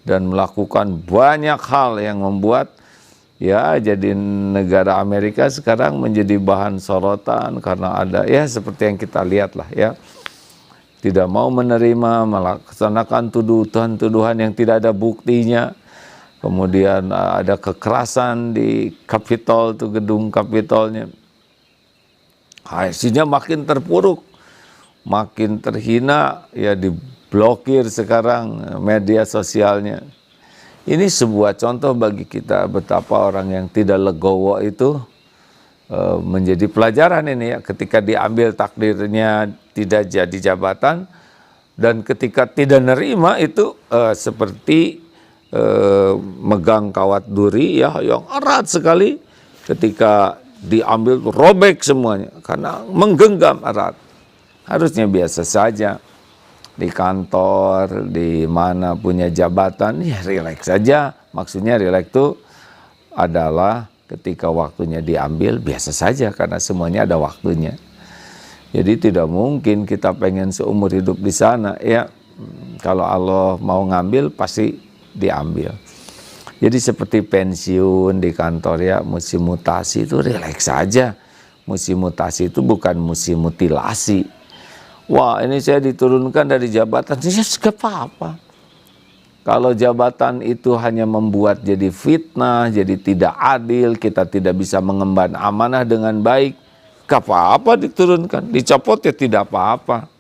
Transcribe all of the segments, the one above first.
dan melakukan banyak hal yang membuat ya jadi negara Amerika sekarang menjadi bahan sorotan karena ada ya seperti yang kita lihat lah ya, tidak mau menerima, melaksanakan tuduhan-tuduhan yang tidak ada buktinya. Kemudian ada kekerasan di Capitol, itu gedung Capitolnya. Hasilnya makin terpuruk, makin terhina, ya diblokir sekarang media sosialnya. Ini sebuah contoh bagi kita betapa orang yang tidak legowo itu menjadi pelajaran ini ya, ketika diambil takdirnya tidak jadi jabatan, dan ketika tidak nerima itu seperti megang kawat duri ya yang erat sekali, ketika diambil robek semuanya karena menggenggam erat. Harusnya biasa saja di kantor, di mana punya jabatan ya rileks saja. Maksudnya rileks itu adalah ketika waktunya diambil biasa saja karena semuanya ada waktunya. Jadi tidak mungkin kita pengen seumur hidup di sana ya. Kalau Allah mau ngambil pasti diambil. Jadi seperti pensiun di kantor ya, musim mutasi itu rileks saja. Musim mutasi itu bukan musim mutilasi. Wah, ini saya diturunkan dari jabatan, ya gak apa-apa. Kalau jabatan itu hanya membuat jadi fitnah, jadi tidak adil, kita tidak bisa mengemban amanah dengan baik, gak apa-apa diturunkan, dicopot ya tidak apa-apa.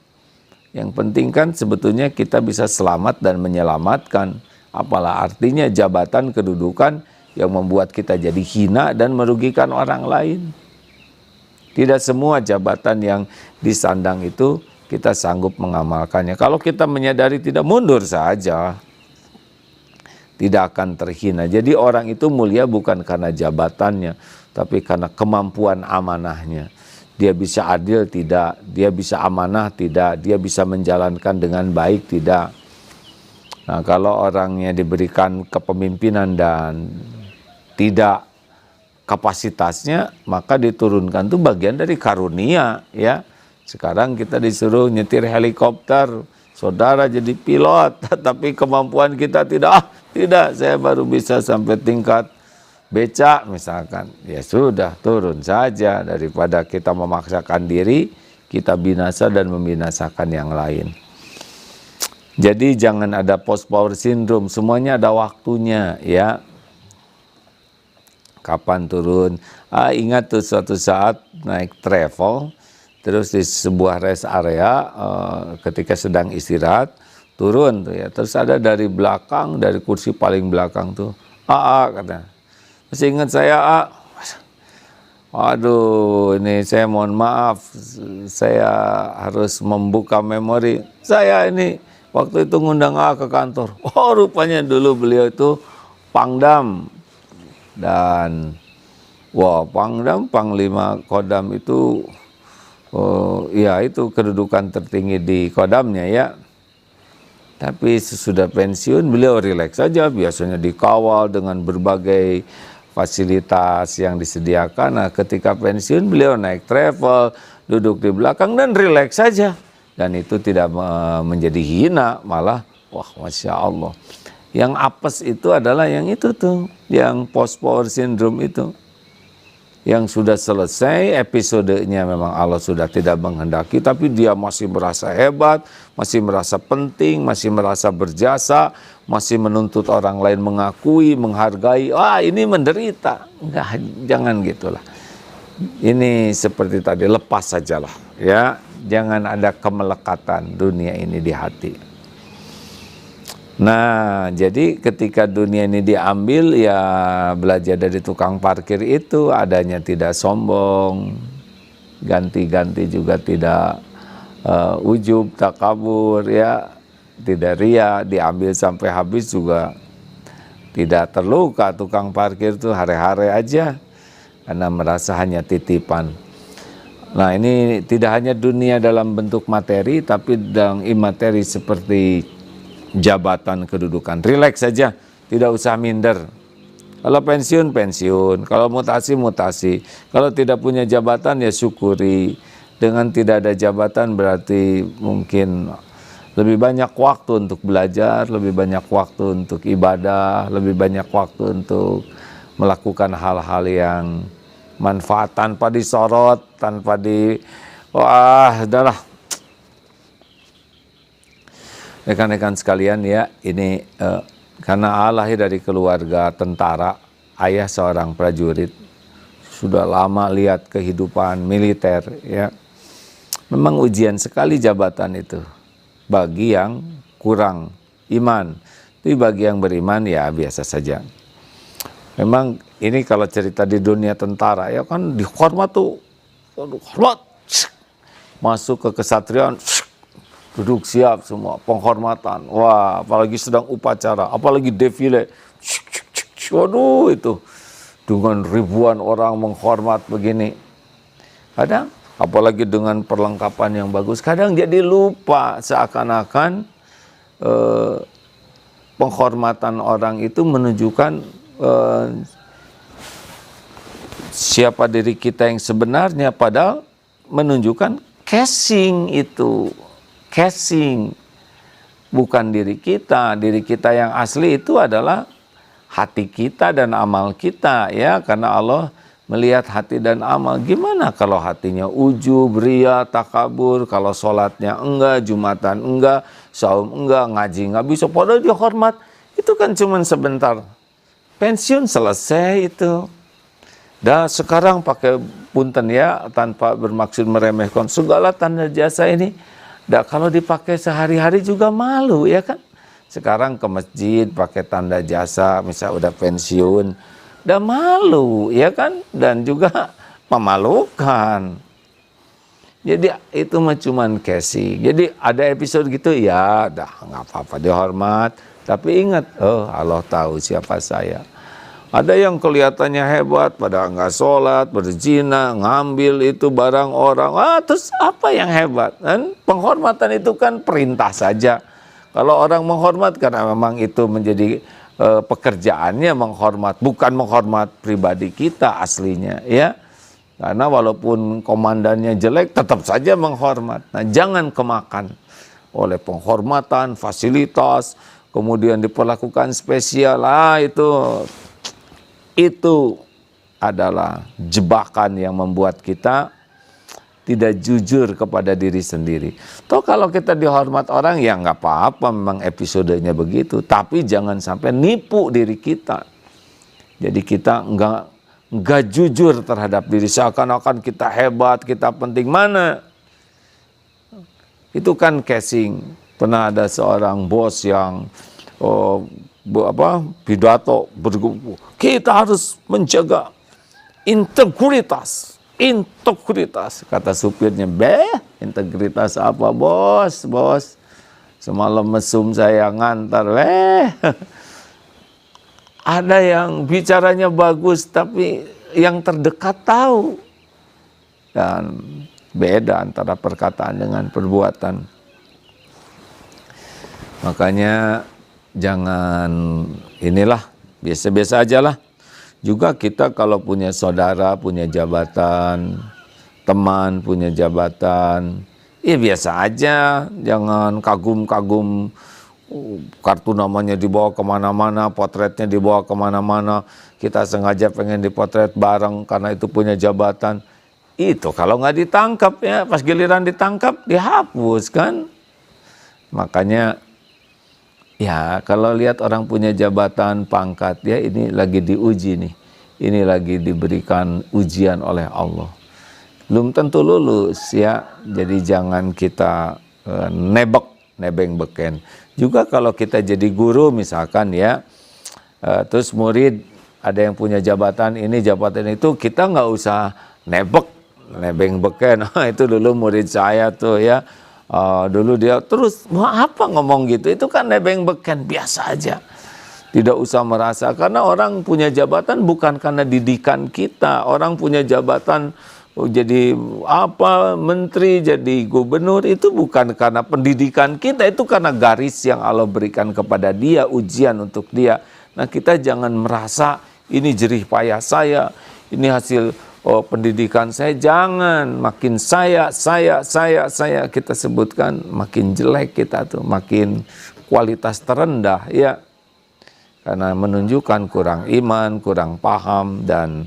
Yang penting kan sebetulnya kita bisa selamat dan menyelamatkan. Apalah artinya jabatan kedudukan yang membuat kita jadi hina dan merugikan orang lain. Tidak semua jabatan yang disandang itu kita sanggup mengamalkannya. Kalau kita menyadari tidak, mundur saja, tidak akan terhina. Jadi orang itu mulia bukan karena jabatannya, tapi karena kemampuan amanahnya. Dia bisa adil tidak, dia bisa amanah tidak, dia bisa menjalankan dengan baik tidak. Nah, kalau orangnya diberikan kepemimpinan dan tidak kapasitasnya, maka diturunkan itu bagian dari karunia ya. Sekarang kita disuruh nyetir helikopter, saudara jadi pilot, tapi kemampuan kita tidak, tidak, saya baru bisa sampai tingkat becak misalkan. Ya sudah, turun saja daripada kita memaksakan diri, kita binasa dan membinasakan yang lain. Jadi jangan ada post power syndrome, semuanya ada waktunya ya. Kapan turun? Ingat tuh suatu saat naik travel, terus di sebuah rest area ketika sedang istirahat, turun tuh ya. Terus ada dari belakang, dari kursi paling belakang tuh, kata. Masih ingat saya, Waduh, ini saya mohon maaf, saya harus membuka memori. Saya ini waktu itu ngundang ke kantor. Oh, rupanya dulu beliau itu Pangdam. Dan wah, Pangdam, Panglima Kodam itu ya itu kedudukan tertinggi di Kodamnya ya. Tapi sesudah pensiun beliau rileks saja, biasanya dikawal dengan berbagai fasilitas yang disediakan. Nah, ketika pensiun beliau naik travel, duduk di belakang dan rileks saja. Dan itu tidak menjadi hina, malah wah Masya Allah. Yang apes itu adalah yang itu tuh, yang post power syndrome itu. Yang sudah selesai episodenya, memang Allah sudah tidak menghendaki, tapi dia masih merasa hebat, masih merasa penting, masih merasa berjasa, masih menuntut orang lain mengakui, menghargai. Ini menderita. Enggak, jangan gitulah. Ini seperti tadi, lepas sajalah ya. Jangan ada kemelekatan dunia ini di hati. Nah, jadi ketika dunia ini diambil, ya belajar dari tukang parkir itu, adanya tidak sombong, ganti-ganti juga tidak ujub, takabur, ya tidak ria, diambil sampai habis juga tidak terluka. Tukang parkir itu hare-hare aja karena merasa hanya titipan. Nah, ini tidak hanya dunia dalam bentuk materi, tapi dalam imateri seperti jabatan kedudukan. Rileks saja, tidak usah minder. Kalau pensiun, pensiun. Kalau mutasi, mutasi. Kalau tidak punya jabatan, ya syukuri. Dengan tidak ada jabatan berarti mungkin lebih banyak waktu untuk belajar, lebih banyak waktu untuk ibadah, lebih banyak waktu untuk melakukan hal-hal yang manfaat tanpa disorot, tanpa wah, udahlah. Rekan-rekan sekalian ya, ini karena lahir dari keluarga tentara, ayah seorang prajurit, sudah lama lihat kehidupan militer ya. Memang ujian sekali jabatan itu bagi yang kurang iman. Tapi bagi yang beriman ya biasa saja. Memang ini kalau cerita di dunia tentara ya kan dihormat tuh, hormat, masuk ke kesatriaan, duduk siap semua, penghormatan. Wah, apalagi sedang upacara, apalagi defile, waduh itu dengan ribuan orang menghormat begini. Kadang apalagi dengan perlengkapan yang bagus, kadang jadi lupa seakan-akan penghormatan orang itu menunjukkan siapa diri kita yang sebenarnya, padahal menunjukkan casing itu, casing bukan diri kita yang asli itu adalah hati kita dan amal kita ya, karena Allah melihat hati dan amal. Gimana kalau hatinya ujub, ria, takabur, kalau sholatnya enggak, jumatan enggak, saum enggak, ngaji enggak bisa, padahal dia hormat. Itu kan cuma sebentar, pensiun selesai itu. Dah sekarang pakai punten ya, tanpa bermaksud meremehkan segala tanda jasa ini. Dah kalau dipakai sehari-hari juga malu ya kan. Sekarang ke masjid pakai tanda jasa, misal udah pensiun, udah malu ya kan, dan juga memalukan. Jadi itu mah cuman casing. Jadi ada episode gitu ya, dah nggak apa-apa dihormat, tapi ingat, oh Allah tahu siapa saya. Ada yang kelihatannya hebat, pada nggak sholat, berzina, ngambil itu barang orang. Terus apa yang hebat? Dan penghormatan itu kan perintah saja. Kalau orang menghormat karena memang itu menjadi pekerjaannya menghormat, bukan menghormat pribadi kita aslinya ya. Karena walaupun komandannya jelek tetap saja menghormat. Nah, jangan kemakan oleh penghormatan, fasilitas, kemudian diperlakukan spesial. Itu adalah jebakan yang membuat kita tidak jujur kepada diri sendiri. Toh kalau kita dihormat orang ya nggak apa-apa, memang episodenya begitu. Tapi jangan sampai nipu diri kita. Jadi kita nggak jujur terhadap diri. Seakan-akan kita hebat, kita penting. Mana? Itu kan casing. Pernah ada seorang bos yang pidato, kita harus menjaga integritas. Integritas, kata supirnya. Integritas apa bos? Semalam mesum saya ngantar. Ada yang bicaranya bagus tapi yang terdekat tahu. Dan beda antara perkataan dengan perbuatan. Makanya jangan biasa-biasa aja lah. Juga kita kalau punya saudara, punya jabatan, teman punya jabatan, ya biasa aja. Jangan kagum-kagum kartu namanya dibawa kemana-mana, potretnya dibawa kemana-mana. Kita sengaja pengen dipotret bareng karena itu punya jabatan. Itu kalau nggak ditangkap ya, pas giliran ditangkap dihapus kan. Makanya ya, kalau lihat orang punya jabatan, pangkat, ya ini lagi diuji nih. Ini lagi diberikan ujian oleh Allah. Belum tentu lulus ya, jadi jangan kita nebeng beken. Juga kalau kita jadi guru misalkan ya, terus murid ada yang punya jabatan ini, jabatan itu, kita nggak usah nebeng beken. Itu dulu murid saya tuh ya. Dulu dia terus mau apa ngomong gitu, itu kan nebeng beken, biasa aja, tidak usah merasa. Karena orang punya jabatan bukan karena didikan kita. Orang punya jabatan jadi menteri, jadi gubernur, itu bukan karena pendidikan kita, itu karena garis yang Allah berikan kepada dia, ujian untuk dia. Nah, kita jangan merasa ini jerih payah saya, ini hasil oh pendidikan saya jangan, makin saya kita sebutkan, makin jelek kita tuh, makin kualitas terendah ya. Karena menunjukkan kurang iman, kurang paham, dan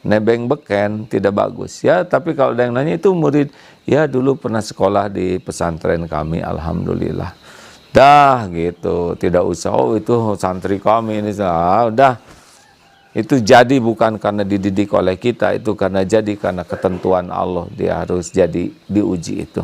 nebeng beken, tidak bagus ya. Tapi kalau ada yang nanya itu murid, ya dulu pernah sekolah di pesantren kami, alhamdulillah. Dah gitu, tidak usah, oh itu santri kami ini, udah. Itu jadi bukan karena dididik oleh kita, itu karena jadi karena ketentuan Allah, dia harus jadi diuji itu.